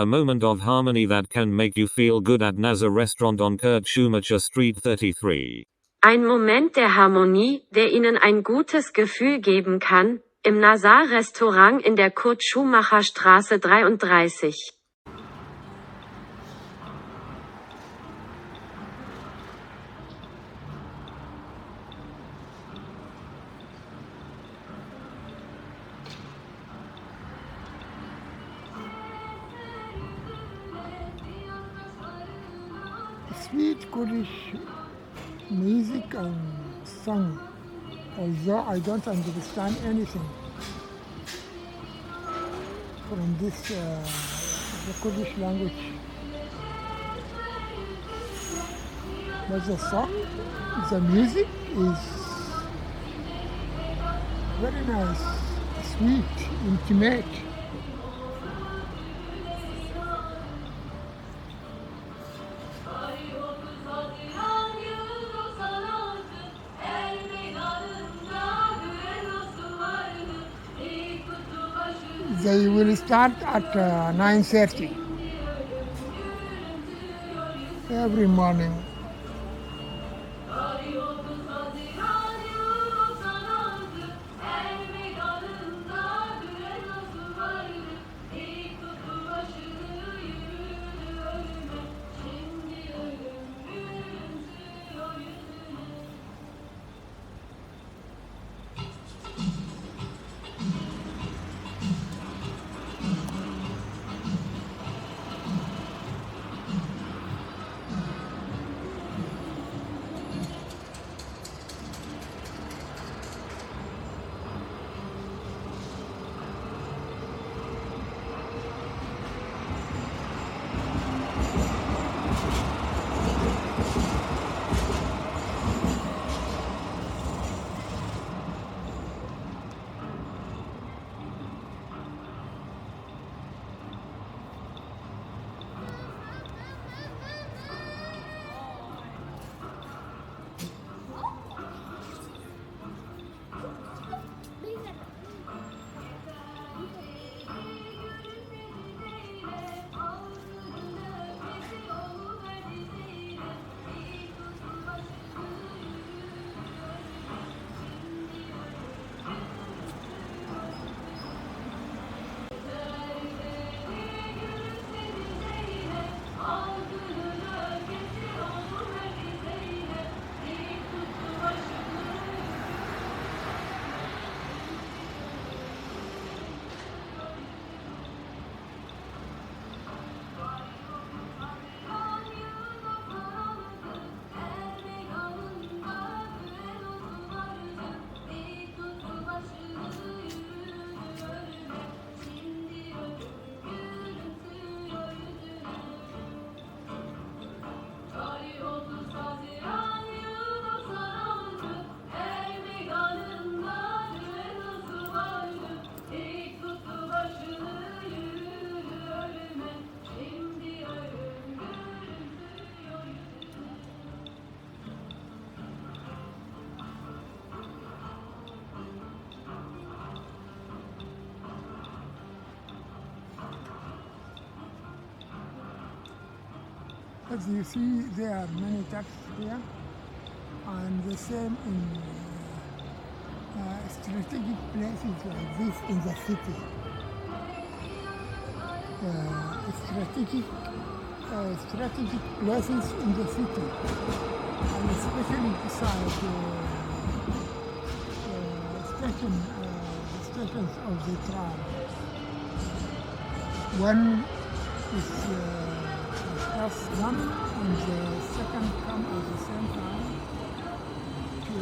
A moment of harmony that can make you feel good at Nazar Restaurant on Kurt Schumacher Street 33. Ein Moment der Harmonie, der Ihnen ein gutes Gefühl geben kann, im Nazar Restaurant in der Kurt Schumacher Straße 33. Sweet Kurdish music and song, although I don't understand anything from this the Kurdish language. But the song, the music is very nice, sweet, intimate. They will start at 9:30 every morning. As you see, there are many taxis here, and the same in strategic places like this in the city. Strategic places in the city, and especially beside stations of the tram. One is just one, and the second come at the same time to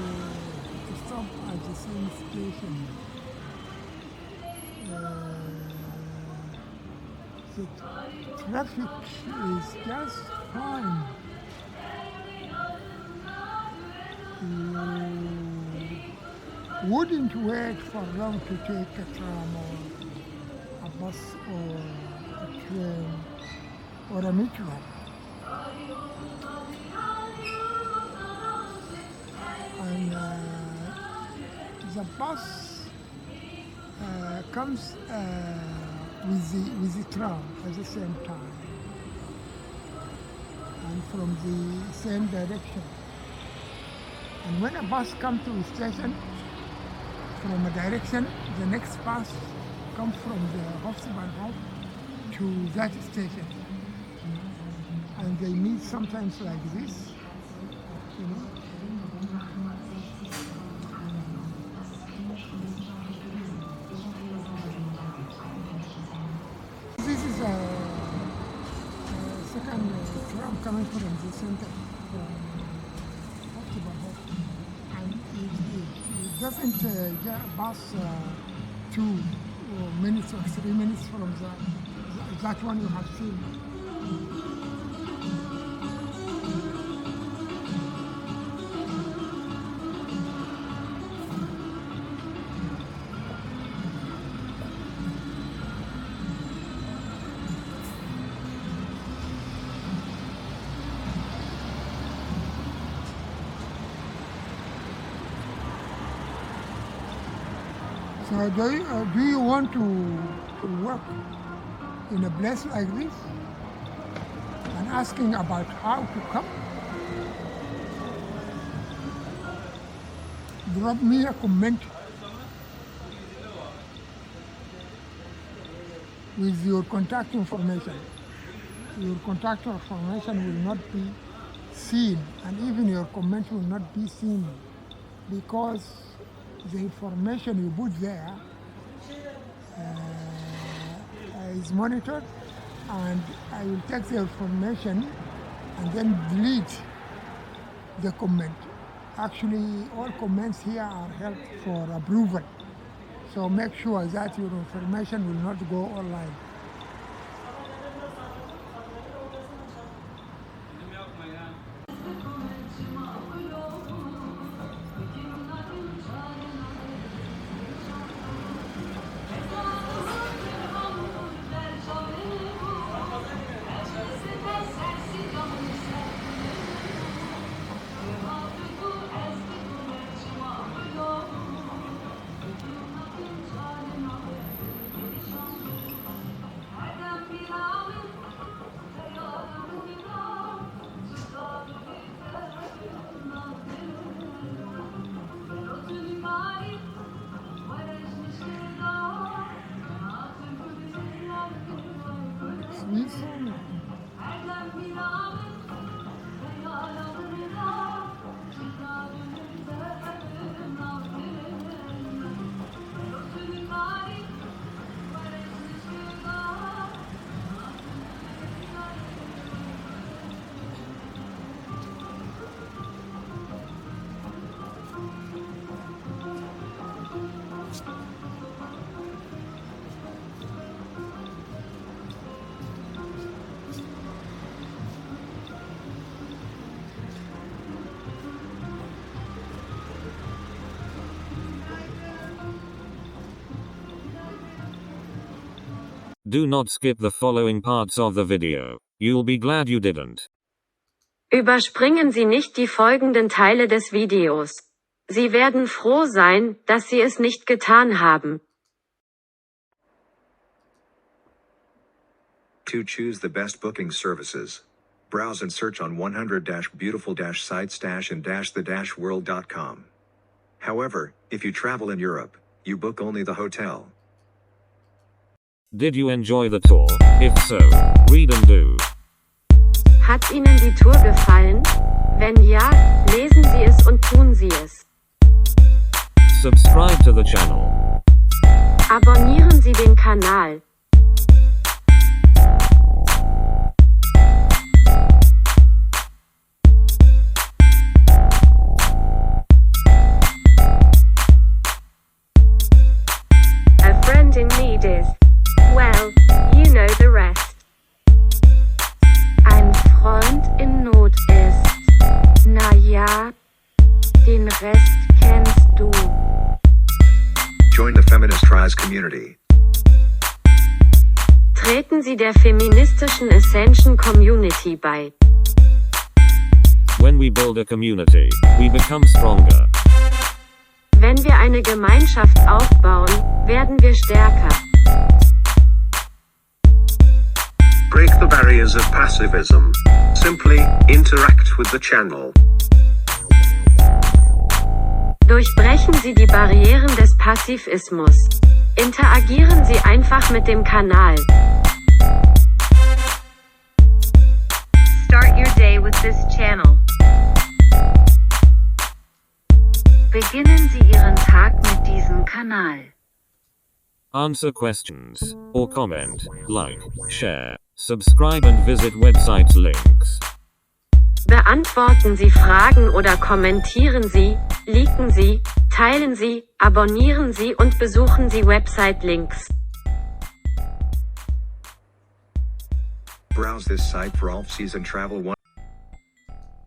stop at the same station. The traffic is just fine. You wouldn't wait for long to take a tram or a bus or a train or a metro. And the bus comes with the tram at the same time and from the same direction. And when a bus comes to a station from a direction, the next bus comes from the Hofstadtbahnhof to that station. And they meet sometimes like this, you know. This is a second tram coming from the center, from Hofstadtbahnhof. And it doesn't pass 2 minutes or 3 minutes from that one you have seen. So do you want to work in a place like this and asking about how to come? Drop me a comment with your contact information. Your contact information will not be seen, and even your comment will not be seen, because the information you put there is monitored, and I will take the information and then delete the comment. Actually, all comments here are held for approval, so make sure that your information will not go online. Do not skip the following parts of the video. You'll be glad you didn't. Überspringen Sie nicht die folgenden Teile des Videos. Sie werden froh sein, dass Sie es nicht getan haben. To choose the best booking services, browse and search on 100-beautiful-sites-and-the-world.com. However, if you travel in Europe, you book only the hotel. Did you enjoy the tour? If so, read and do. Hat Ihnen die Tour gefallen? Wenn ja, lesen Sie es und tun Sie es. Subscribe to the channel. Abonnieren Sie den Kanal. A friend in need is, well, you know the rest. Ein Freund in Not ist, na ja, den Rest kennst du. Join the Feminist Rise community. Treten Sie der feministischen Ascension Community bei. When we build a community, we become stronger. Wenn wir eine Gemeinschaft aufbauen, werden wir stärker. Break the barriers of passivism. Simply interact with the channel. Durchbrechen Sie die Barrieren des Passivismus. Interagieren Sie einfach mit dem Kanal. Start your day with this channel. Beginnen Sie Ihren Tag mit diesem Kanal. Answer questions or comment, like, share, subscribe and visit website links. Beantworten Sie Fragen oder kommentieren Sie, liken Sie, teilen Sie, abonnieren Sie und besuchen Sie Website-Links. Browse this site for off-season travel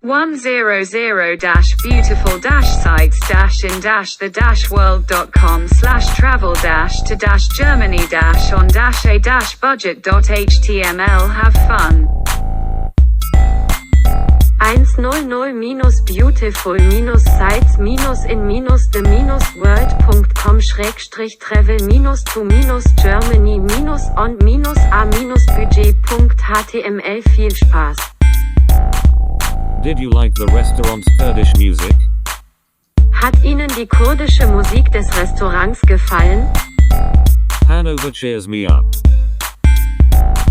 100-beautiful-sites-in-the-world.com/travel-to-Germany-on-a-budget.html. Have fun. 100-beautiful-sites-in-the-world.com/travel-to-the-world.on-a-budget.html. Viel Spaß! Did you like the restaurant's Kurdish music? Hat Ihnen die kurdische Musik des Restaurants gefallen? Hannover cheers me up.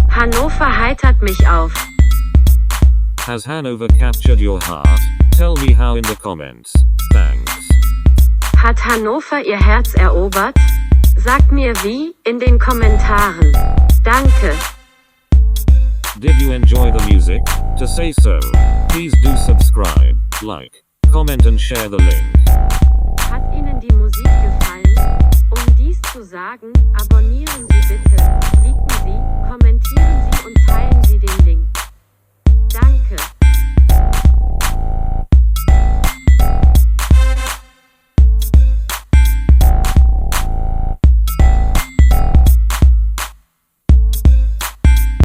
Hannover heitert mich auf. Has Hanover captured your heart? Tell me how in the comments. Thanks. Hat Hannover Ihr Herz erobert? Sagt mir wie, in den Kommentaren. Danke. Did you enjoy the music? To say so, please do subscribe, like, comment and share the link. Hat Ihnen die Musik gefallen? Um dies zu sagen, abonnieren Sie bitte, liken